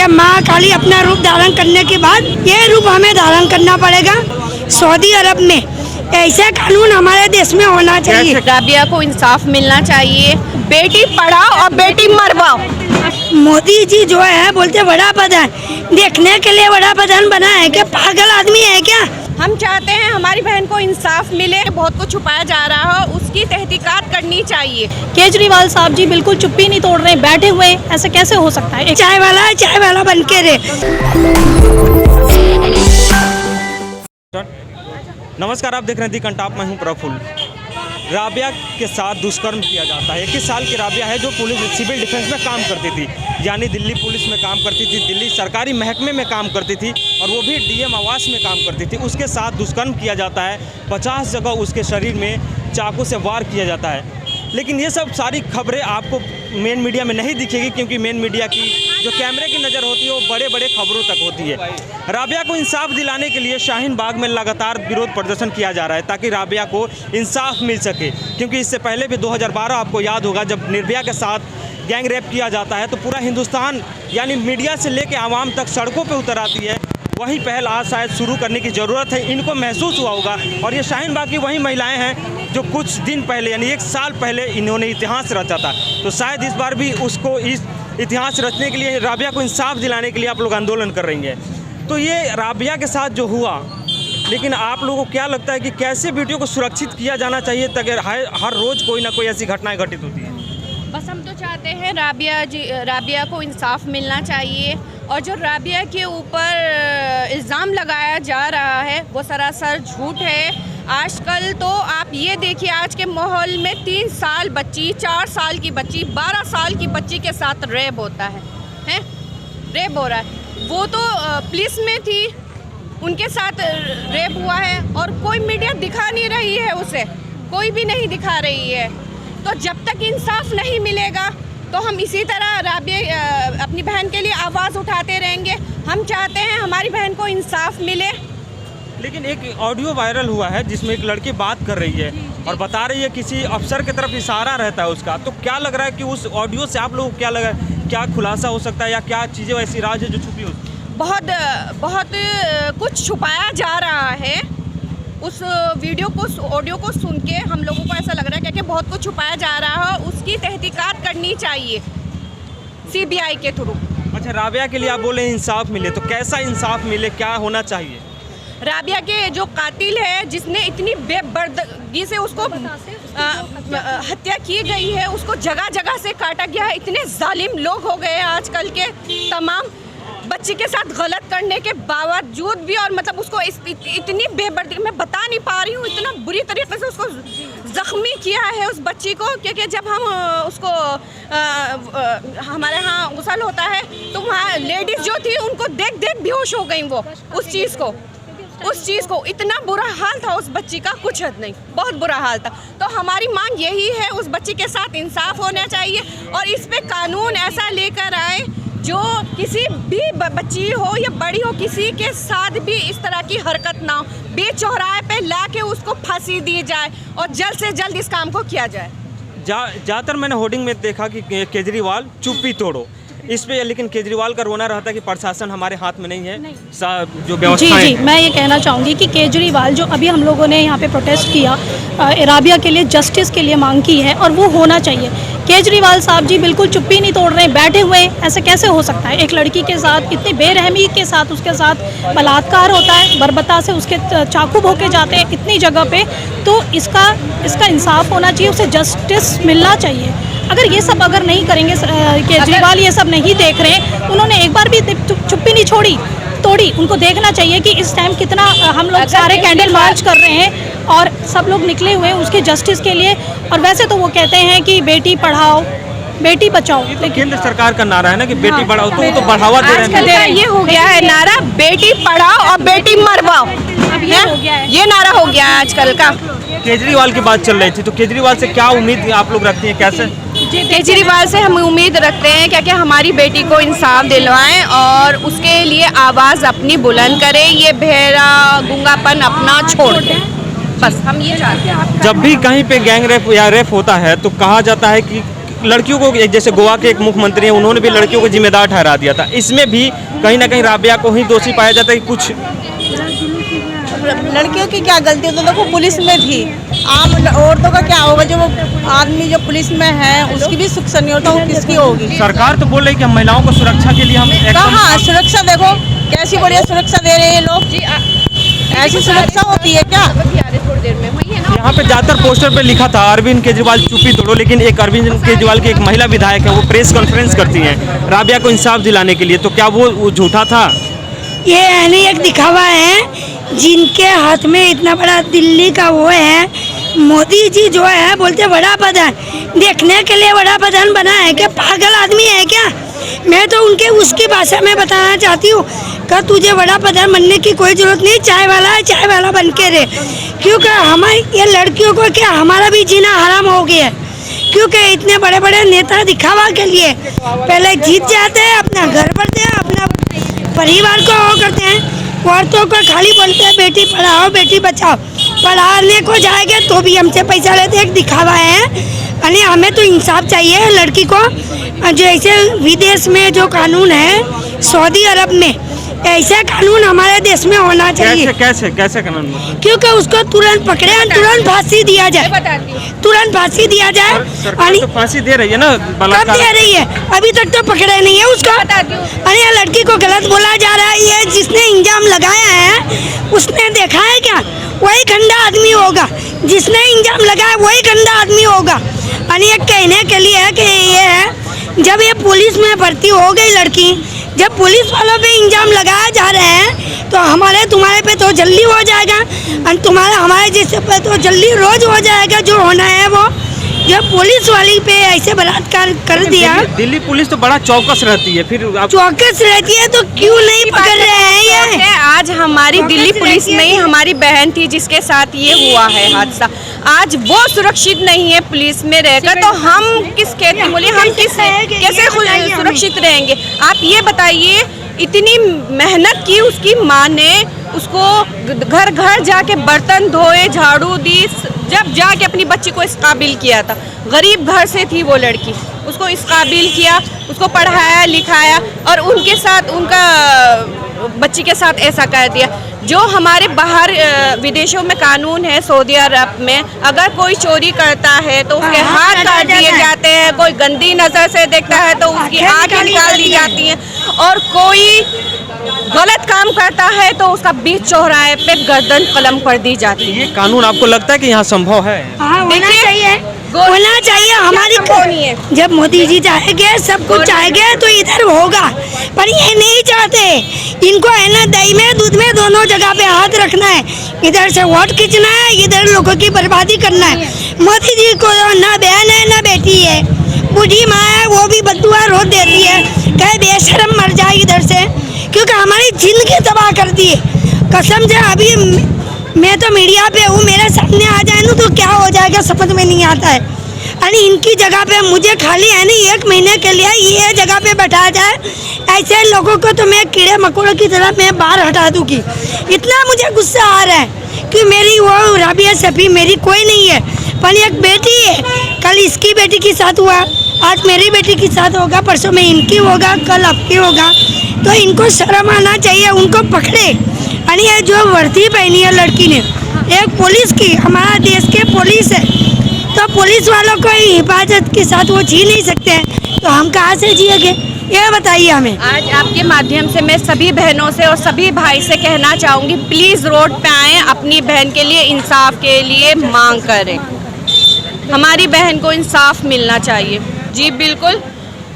कि माँ काली अपना रूप धारण करने के बाद ये रूप हमें धारण करना पड़ेगा। सऊदी अरब में ऐसा कानून हमारे देश में होना चाहिए। राबिया को इंसाफ मिलना चाहिए। बेटी पढ़ाओ और बेटी मरवाओ। मोदी जी जो है बोलते बड़ा प्रधान, देखने के लिए बड़ा प्रधान बना है क्या? पागल आदमी है क्या? हम चाहते हैं हमारी बहन को इंसाफ मिले। बहुत कुछ छुपाया जा रहा है, उसकी तहकीकात करनी चाहिए। केजरीवाल साहब जी बिल्कुल चुप्पी नहीं तोड़ रहे, बैठे हुए, ऐसे कैसे हो सकता है? चाय वाला है, चाय वाला बन के रहे। नमस्कार, आप देख रहे हैं दी कंटाप, मैं हूं प्रफुल्ल। राबिया के साथ दुष्कर्म किया जाता है। 21 साल की राबिया है जो पुलिस सिविल डिफेंस में काम करती थी, यानी दिल्ली पुलिस में काम करती थी, दिल्ली सरकारी महकमे में काम करती थी और वो भी डीएम आवास में काम करती थी। उसके साथ दुष्कर्म किया जाता है। 50 जगह उसके शरीर में चाकू से वार किया जाता है। लेकिन ये सब सारी खबरें आपको मेन मीडिया में नहीं दिखेगी, क्योंकि मेन मीडिया की जो कैमरे की नज़र होती है वो बड़े बड़े खबरों तक होती है। राबिया को इंसाफ दिलाने के लिए शाहीन बाग में लगातार विरोध प्रदर्शन किया जा रहा है ताकि राबिया को इंसाफ मिल सके, क्योंकि इससे पहले भी 2012 आपको याद होगा जब निर्भया के साथ गैंग रेप किया जाता है तो पूरा हिंदुस्तान यानी मीडिया से लेकर आवाम तक सड़कों पर उतर आती है। वही पहल आज शायद शुरू करने की ज़रूरत है। इनको महसूस हुआ होगा, और ये शाहीन बाग की वही महिलाएं हैं जो कुछ दिन पहले यानी 1 साल पहले इन्होंने इतिहास रचा था। तो शायद इस बार भी उसको इस इतिहास रचने के लिए, राबिया को इंसाफ दिलाने के लिए आप लोग आंदोलन कर रही हैं। तो ये राबिया के साथ जो हुआ, लेकिन आप लोगों को क्या लगता है कि कैसे बेटियों को सुरक्षित किया जाना चाहिए ताकि हर रोज़ कोई ना कोई ऐसी घटनाएँ घटित होती हैं? बस हम तो चाहते हैं राबिया को इंसाफ मिलना चाहिए, और जो राबिया के ऊपर इल्ज़ाम लगाया जा रहा है वो सरासर झूठ है। आजकल तो आप ये देखिए, आज के माहौल में 3 साल बच्ची, 4 साल की बच्ची, 12 साल की बच्ची के साथ रेप होता है रेप हो रहा है। वो तो पुलिस में थी, उनके साथ रेप हुआ है और कोई मीडिया दिखा नहीं रही है उसे, कोई भी नहीं दिखा रही है। तो जब तक इंसाफ नहीं मिलेगा तो हम इसी तरह राबिया अपनी बहन के लिए आवाज़ उठाते रहेंगे। हम चाहते हैं हमारी बहन को इंसाफ मिले। लेकिन एक ऑडियो वायरल हुआ है जिसमें एक लड़की बात कर रही है और बता रही है किसी अफसर की तरफ इशारा रहता है उसका। तो क्या लग रहा है कि उस ऑडियो से आप लोगों को क्या लगा, क्या खुलासा हो सकता है या क्या चीज़ें ऐसी राज है जो छुपी हो? बहुत कुछ छुपाया जा रहा है। उस वीडियो को, ऑडियो को सुन के हम लोगों को ऐसा लग रहा है कि बहुत कुछ छुपाया जा रहा है। उसकी तहकीकात करनी चाहिए सीबीआई के थ्रू। अच्छा, राबिया के लिए आप बोले इंसाफ मिले, तो कैसा इंसाफ मिले, क्या होना चाहिए? राबिया के जो कातिल है, जिसने इतनी बेबर्दगी से उसको हत्या की गई है, उसको जगह जगह से काटा गया है। इतने जालिम लोग हो गए हैं आजकल के तमाम, बच्ची के साथ गलत करने के बावजूद भी, और मतलब उसको इतनी बेबर्दगी, मैं बता नहीं पा रही हूँ, इतना बुरी तरीके से उसको ज़ख्मी किया है उस बच्ची को। क्योंकि जब हम उसको हमारे यहाँ गुस्ल होता है तो वहाँ लेडीज़ जो थी उनको देख देख बेहोश हो गई वो उस चीज़ को इतना बुरा हाल था उस बच्ची का, कुछ हद नहीं, बहुत बुरा हाल था। तो हमारी मांग यही है, उस बच्ची के साथ इंसाफ होना चाहिए और इस पे कानून ऐसा लेकर आए जो किसी भी बच्ची हो या बड़ी हो, किसी के साथ भी इस तरह की हरकत ना हो। बेचौराहे पे ला के उसको फांसी दी जाए और जल्द से जल्द इस काम को किया जाए। ज़्यादातर मैंने होर्डिंग में देखा कि केजरीवाल चुप्पी तोड़ो इस पे, लेकिन केजरीवाल का रोना रहता है कि प्रशासन हमारे हाथ में नहीं है, जो व्यवस्था है। जी, मैं ये कहना चाहूँगी कि केजरीवाल जो अभी हम लोगों ने यहाँ पे प्रोटेस्ट किया, राबिया के लिए जस्टिस के लिए मांग की है और वो होना चाहिए। केजरीवाल साहब जी बिल्कुल चुप्पी नहीं तोड़ रहे, बैठे हुए, ऐसे कैसे हो सकता है? एक लड़की के साथ इतनी बेरहमी के साथ उसके साथ बलात्कार होता है, बर्बरता से उसके चाकू भोंके जाते हैं इतनी जगह पे, तो इसका इंसाफ होना चाहिए, उसे जस्टिस मिलना चाहिए। अगर ये सब नहीं करेंगे, केजरीवाल ये सब नहीं देख रहे, उन्होंने एक बार भी चुप्पी नहीं तोड़ी। उनको देखना चाहिए कि इस टाइम कितना हम लोग सारे कैंडल मार्च कर रहे हैं और सब लोग निकले हुए हैं उसके जस्टिस के लिए। और वैसे तो वो कहते हैं कि बेटी पढ़ाओ बेटी बचाओ, लेकिन केंद्र सरकार का नारा है ना कि बेटी पढ़ाओ, तो वो तो बढ़ावा दे रहे हैं। ये हो गया है नारा, बेटी पढ़ाओ और बेटी मरवाओ, ये नारा हो गया है आजकल का। केजरीवाल की बात चल रही थी, तो केजरीवाल से क्या उम्मीद आप लोग रखती हैं, कैसे? केजरीवाल से हम उम्मीद रखते हैं कि हमारी बेटी को इंसाफ दिलवाएं और उसके लिए आवाज़ अपनी बुलंद करें, ये बहरा गूंगापन अपना छोड़ दें, बस हम ये चाहते हैं। जब भी कहीं पे गैंग रेप या रेप होता है तो कहा जाता है कि लड़कियों को, जैसे गोवा के एक मुख्यमंत्री हैं, उन्होंने भी लड़कियों को जिम्मेदार ठहरा दिया था। इसमें भी कहीं ना कहीं राबिया को ही दोषी पाया जाता है कि कुछ लड़कियों की क्या गलती है? तो देखो पुलिस में थी, आम औरतों का क्या होगा? जो आदमी जो पुलिस में है उसकी भी सुख सन्योता वो किसकी होगी? सरकार तो बोल रही है कि हम महिलाओं को सुरक्षा के लिए हम कहाँ सुरक्षा? देखो कैसी बढ़िया सुरक्षा दे रहे हैं लोग जी। ऐसी सुरक्षा होती है क्या? थोड़ी देर में हुई है ना। यहाँ पे ज्यादातर पोस्टर पे लिखा था अरविंद केजरीवाल चुप्पी तोड़ो, लेकिन एक अरविंद केजरीवाल की एक महिला विधायक है, वो प्रेस कॉन्फ्रेंस करती हैं राबिया को इंसाफ दिलाने के लिए, तो क्या वो झूठा था? ये यानी एक दिखावा है। जिनके हाथ में इतना बड़ा दिल्ली का वो है, मोदी जी जो है बोलते बड़ा प्रधान, देखने के लिए बड़ा प्रधान बना है क्या? पागल आदमी है क्या? मैं तो उनके उसकी भाषा में बताना चाहती हूँ कि तुझे बड़ा प्रधान बनने की कोई जरूरत नहीं, चाय वाला है, चाय वाला बन के रहे। क्योंकि हमारी ये लड़कियों को क्या हमारा भी जीना हराम हो गया है, क्योंकि इतने बड़े बड़े नेता दिखावा के लिए पहले जीत जाते हैं, अपना घर भरते हैं, अपना परिवार को वो करते हैं। औरतों को खाली बोलते हैं बेटी पढ़ाओ बेटी बचाओ, पढ़ाने को जाएंगे तो भी हमसे पैसा लेते हैं, एक दिखावा है। यानी हमें तो इंसाफ चाहिए लड़की को। जैसे विदेश में जो कानून है सऊदी अरब में, ऐसा कानून हमारे देश में होना चाहिए। कैसे कानून? क्योंकि उसको तुरंत पकड़े और तुरंत फांसी दिया जाए, तुरंत फांसी दिया जाए। सरकार तो फांसी दे रही है ना, कब दे रही है? अभी तक तो पकड़े नहीं है उसको। अरे लड़की को गलत बोला जा रहा है। ये जिसने इंजाम लगाया है उसने देखा है क्या? वही गंदा आदमी होगा, जिसने इंजाम लगाया वही गंदा आदमी होगा। यानी ये कहने के लिए है कि ये है, जब ये पुलिस में भर्ती हो गई लड़की, जब पुलिस वालों पे इंजाम लगाया जा रहे हैं तो हमारे तुम्हारे पे तो जल्दी हो जाएगा, और तुम्हारा हमारे जैसे पे तो जल्दी रोज हो जाएगा जो होना है वो। जब पुलिस वाली पे ऐसे बलात्कार कर दिया, दिल्ली पुलिस तो बड़ा चौकस रहती है, फिर चौकस रहती है तो क्यों नहीं पकड़ रहे हैं ये? आज हमारी दिल्ली पुलिस में ही हमारी बहन थी जिसके साथ ये हुआ है हादसा, आज वो सुरक्षित नहीं है पुलिस में रहकर, तो हम किस खेती मूल्य हम कैसे सुरक्षित रहेंगे? आप ये बताइए, इतनी मेहनत की उसकी माँ ने, उसको घर घर जाके बर्तन धोए, झाड़ू दी, जब जाके अपनी बच्ची को इस काबिल किया था। गरीब घर से थी वो लड़की, उसको इस काबिल किया, उसको पढ़ाया लिखाया, और उनके साथ उनका बच्ची के साथ ऐसा कर दिया। जो हमारे बाहर विदेशों में कानून है, सऊदी अरब में अगर कोई चोरी करता है तो उसके हाथ काट दिए जाते हैं, कोई गंदी नज़र से देखता है तो उसकी आँखें निकाल दी जाती हैं, और कोई गलत काम करता है तो उसका बीच चौराहे पे गर्दन कलम कर दी जाती है। ये कानून आपको लगता है कि यहाँ संभव है? होना चाहिए हमारी नहीं है। जब मोदी जी चाहेंगे, सब कुछ चाहेंगे तो इधर होगा, पर ये नहीं चाहते। इनको है ना दही में दूध में दोनों जगह पे हाथ रखना है, इधर से वोट खींचना है, इधर लोगों की बर्बादी करना है। मोदी जी को ना बहन है ना बेटी है, बूढ़ी माँ है, वो भी बदुआ रोज देती है, कहे बेशरम मर जाए इधर से, क्योंकि हमारी जिंदगी तबाह कर दी है। कसम से अभी मैं तो मीडिया पे हूँ, मेरे सामने आ जाए ना तो क्या हो जाएगा समझ में नहीं आता है। यानी इनकी जगह पे मुझे खाली है नहीं 1 महीने के लिए ये जगह पे बैठाया जाए, ऐसे लोगों को तो मैं कीड़े मकोड़ों की तरह मैं बाहर हटा दूँगी। इतना मुझे गुस्सा आ रहा है कि मेरी वो राबिया शफी मेरी कोई नहीं है, पर एक बेटी है। कल इसकी बेटी के साथ हुआ, आज मेरी बेटी के साथ होगा, परसों में इनकी होगा, कल आपकी होगा। तो इनको शर्म आना चाहिए, उनको पकड़े। यानी ये जो वर्दी पहनी है लड़की ने, एक पुलिस की, हमारा देश के पुलिस है, तो पुलिस वालों को हिफाजत के साथ वो जी नहीं सकते हैं, तो हम कहाँ से जिएंगे? ये बताइए हमें। आज आपके माध्यम से मैं सभी बहनों से और सभी भाई से कहना चाहूँगी, प्लीज़ रोड पे आएँ, अपनी बहन के लिए इंसाफ के लिए मांग करें। हमारी बहन को इंसाफ मिलना चाहिए। जी बिल्कुल,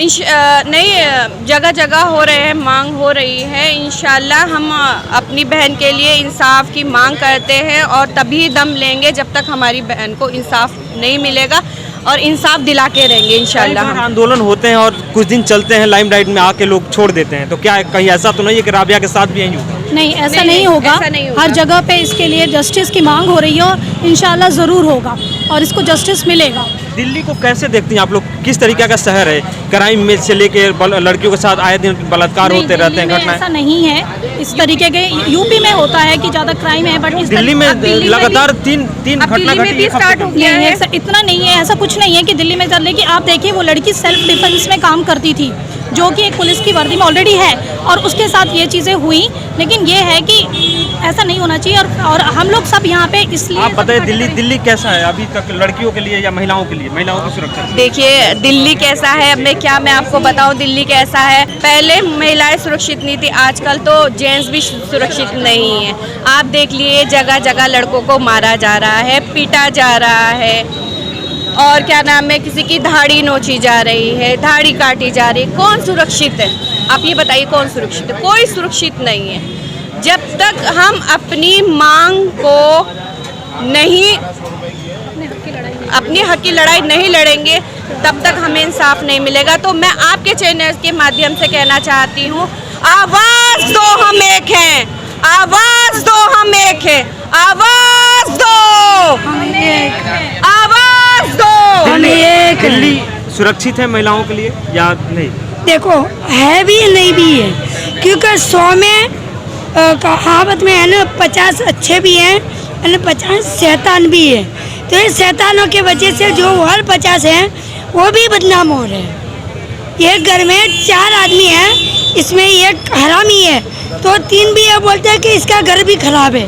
नहीं जगह जगह हो रहे हैं, मांग हो रही है। इंशाल्लाह हम अपनी बहन के लिए इंसाफ की मांग करते हैं, और तभी दम लेंगे जब तक हमारी बहन को इंसाफ नहीं मिलेगा, और इंसाफ दिला के रहेंगे इंशाल्लाह। आंदोलन होते हैं और कुछ दिन चलते हैं, लाइमलाइट में आके लोग छोड़ देते हैं, तो क्या कहीं ऐसा तो नहीं है कि राबिया के साथ भी यही होगा? नहीं, ऐसा नहीं होगा। हर जगह पे इसके लिए जस्टिस की मांग हो रही है, और इंशाल्लाह ज़रूर होगा और इसको जस्टिस मिलेगा। दिल्ली को कैसे देखती हैं आप लोग? किस तरीके का शहर है? क्राइम में से लेके लड़कियों के साथ आए दिन बलात्कार होते रहते हैं, घटनाएं। ऐसा नहीं है इस तरीके के। यूपी में होता है कि ज़्यादा क्राइम है, बट दिल्ली में लगातार तीन घटना घटी स्टार्ट हो गया है। इतना नहीं है, ऐसा कुछ नहीं है कि दिल्ली में। लेकिन आप देखिए, वो लड़की सेल्फ डिफेंस में काम करती थी, जो कि एक पुलिस की वर्दी में ऑलरेडी है, और उसके साथ ये चीज़ें हुई। लेकिन ये है कि ऐसा नहीं होना चाहिए, और हम लोग सब यहाँ पे इसलिए। आप बताइए दिल्ली कैसा है अभी तक लड़कियों के लिए या महिलाओं के लिए, महिलाओं की सुरक्षा? देखिए दिल्ली कैसा है, अब मैं आपको बताऊं दिल्ली कैसा है। पहले महिलाएं सुरक्षित नहीं थी, आजकल तो जेंट्स भी सुरक्षित नहीं है। आप देख लिए जगह जगह लड़कों को मारा जा रहा है, पीटा जा रहा है, और क्या नाम है, किसी की दाढ़ी नोची जा रही है, दाढ़ी काटी जा रही है। कौन सुरक्षित है? आप ये बताइए, कौन सुरक्षित है? कोई सुरक्षित नहीं है। जब तक हम अपनी मांग को नहीं, अपनी हक की लड़ाई नहीं लड़ेंगे, तब तक हमें इंसाफ नहीं मिलेगा। तो मैं आपके चैनल के माध्यम से कहना चाहती हूँ, आवाज दो, हम एक हैं, आवाज दो, हम एक हैं, आवाज दो, आवाज दो। दिल्ली सुरक्षित है महिलाओं के लिए या नहीं? देखो, है भी नहीं भी है, क्योंकि 100 में कहावत में है ना, 50 अच्छे भी हैं और 50 शैतान भी है। तो ये शैतानों की वजह से जो और 50 हैं वो भी बदनाम हो रहे हैं। एक घर में 4 आदमी हैं, इसमें एक हरामी है, तो 3 भी ये बोलते हैं कि इसका घर भी खराब है।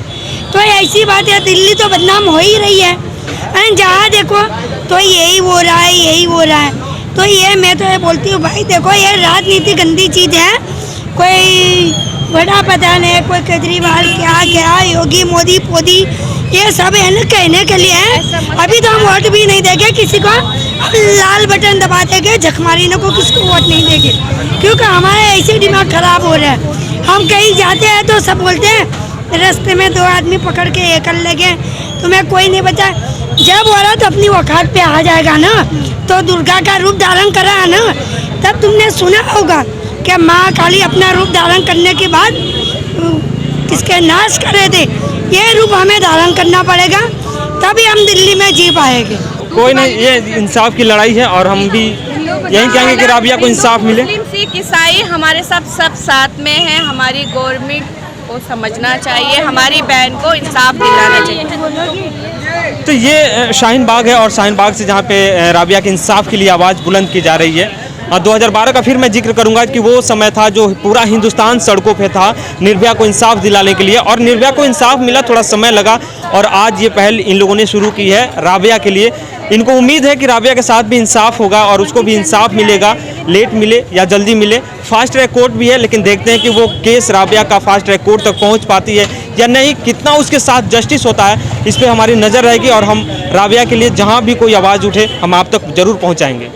तो ऐसी बात है, दिल्ली तो बदनाम हो ही रही है। और जहाँ देखो तो यही हो रहा है, यही हो रहा है। तो ये मैं तो ये बोलती हूँ, भाई देखो, ये राजनीति गंदी चीज़ है। कोई बड़ा पता नहीं, कोई केजरीवाल क्या योगी मोदी पोदी, ये सब है ना कहने के लिए है। अभी तो हम वोट भी नहीं देंगे किसी को, हम लाल बटन दबा देंगे, झकमारीने को किसको वोट नहीं देंगे, क्योंकि हमारे ऐसे दिमाग खराब हो रहा है। हम कहीं जाते हैं तो सब बोलते हैं रास्ते में 2 आदमी पकड़ के ये कर लेंगे, तुम्हें कोई नहीं बचा। जब औरत अपनी औकात पे आ जाएगा ना, तो दुर्गा का रूप धारण करा है ना, तब तुमने सुना होगा कि माँ काली अपना रूप धारण करने के बाद किसके नाश करे थे। ये रूप हमें धारण करना पड़ेगा, तभी हम दिल्ली में जी पाएंगे। कोई नहीं, ये इंसाफ की लड़ाई है और हम भी यही कहेंगे कि राबिया को इंसाफ मिले। मुस्लिम सिख ईसाई हमारे सब साथ में हैं। हमारी गवर्नमेंट को समझना चाहिए, हमारी बहन को इंसाफ दिलाना चाहिए। तो ये शाहीन बाग है, और शाहीन बाग से जहाँ पे राबिया के इंसाफ के लिए आवाज़ बुलंद की जा रही है। 2012 का फिर मैं जिक्र करूंगा कि वो समय था जो पूरा हिंदुस्तान सड़कों पे था निर्भया को इंसाफ दिलाने के लिए, और निर्भया को इंसाफ मिला, थोड़ा समय लगा, और आज ये पहल इन लोगों ने शुरू की है राबिया के लिए। इनको उम्मीद है कि राबिया के साथ भी इंसाफ होगा और उसको भी इंसाफ मिलेगा, लेट मिले या जल्दी मिले। फास्ट ट्रैक कोर्ट भी है, लेकिन देखते हैं कि वो केस राबिया का फास्ट ट्रैक कोर्ट तक पहुंच पाती है या नहीं, कितना उसके साथ जस्टिस होता है, इस पर हमारी नज़र रहेगी, और हम राबिया के लिए जहां भी कोई आवाज़ उठे हम आप तक ज़रूर पहुंचाएंगे।